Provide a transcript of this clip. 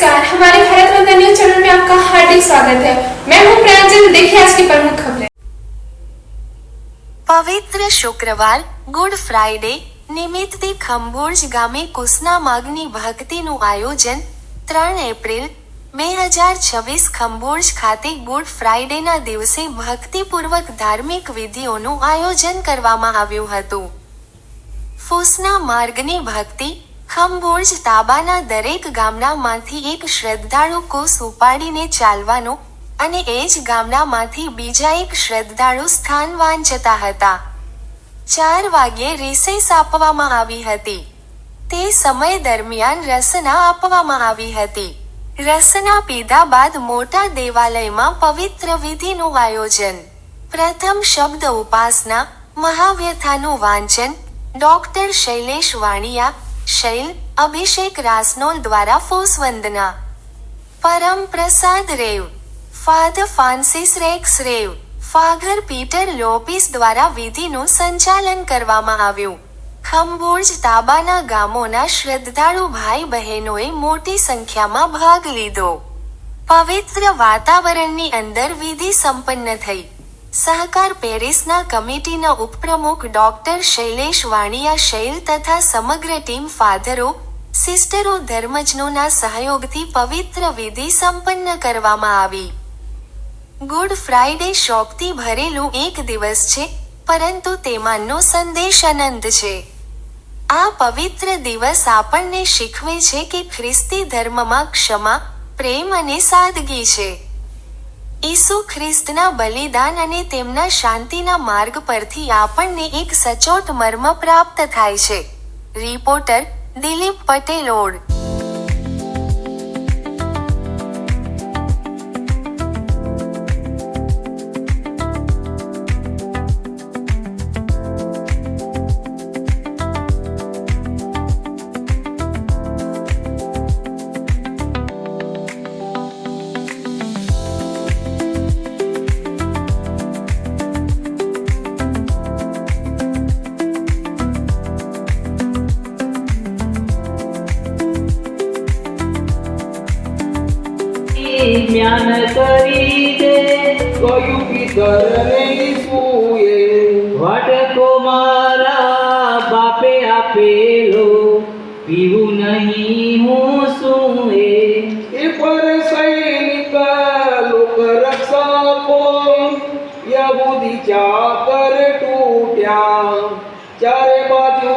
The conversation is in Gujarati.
नमस्कार, हमारे भारत रत्न न्यूज चैनल में आपका हार्दिक स्वागत है। मैं हूं प्रांजल। देखिए आज की प्रमुख खबरें। પવિત્ર શુક્રવાર ગુડ ફ્રાઇડે નિમિત્તે ખંભોજ ગામે કુસના માગની ભક્તિનું આયોજન 3 એપ્રિલ 2026 ખંભોજ ખાતે ગુડ ફ્રાઇડેના દિવસે ભક્તિપૂર્વક ધાર્મિક વિધિઓનું આયોજન કરવામાં આવ્યું હતું। ફૂસના માર્ગની ભક્તિ ખંભોજ તાબાના દરેક ગામડામાંથી એક શ્રદ્ધાળુ કુસ ઉપાડીને ચાલવાનો અને એ જ ગામડામાંથી બીજા એક શ્રદ્ધાળુ સ્થાન વાંચતા હતા। 4 વાગ્યે રિસેસ આપવામાં આવી હતી। તે સમય દરમિયાન રસના આપવામાં આવી હતી। રસના પીધા બાદ મોટા દેવાલયમાં પવિત્ર વિધિનું આયોજન। પ્રથમ શબ્દ ઉપાસના, મહાવ્યથાનું વાંચન, ડોક્ટર શૈલેષ વાણિયા, શૈલ, અભિષેક રાસનોલ દ્વારા ફૂસ વંદના। પરમ પ્રસાદ રેવ, ફાધર ફ્રાન્સિસ રેક્સ રેવ, ફાધર પીટર લોપિસ દ્વારા વિધિનું સંચાલન કરવામાં આવ્યું। ખંભોજ તાબાના ગામોના શ્રદ્ધાળુ ભાઈ બહેનોએ મોટી સંખ્યામાં ભાગ લીધો। પવિત્ર વાતાવરણની અંદર વિધિ સંપન્ન થઈ। સહકાર પેરિસના કમિટીના ઉપપ્રમુખ ડોક્ટર શૈલેષ વાણિયા શૈલ તથા સમગ્ર ટીમ ફાધરો, સિસ્ટરો ધર્મજનોના સહયોગથી પવિત્ર વિધિ સંપન્ન કરવામાં આવી। ગુડ ફ્રાઇડે શોકથી ભરેલું એક દિવસ છે, પરંતુ તેમાંનો સંદેશ અનંત છે। આ પવિત્ર દિવસ આપણને શીખવે છે કે ખ્રિસ્તી ધર્મમાં ક્ષમા, પ્રેમ અને સાદગી છે। ઈસુ ખ્રિસ્તના બલિદાન અને તેમના શાંતિના માર્ગ પરથી આપણને એક સચોટ મર્મ પ્રાપ્ત થાય છે। Reporter Dilip Patel odd. જ્ઞાન કરી દે કયું પિતર નહીં સૂએ, વાટકો મારા બાપે આપેલો, પીવું નહીં હું સૂએ। એ પર સૈનિક લોક રક્ષકો યહૂદી ચાકર તૂટ્યા, ચારે બાજુ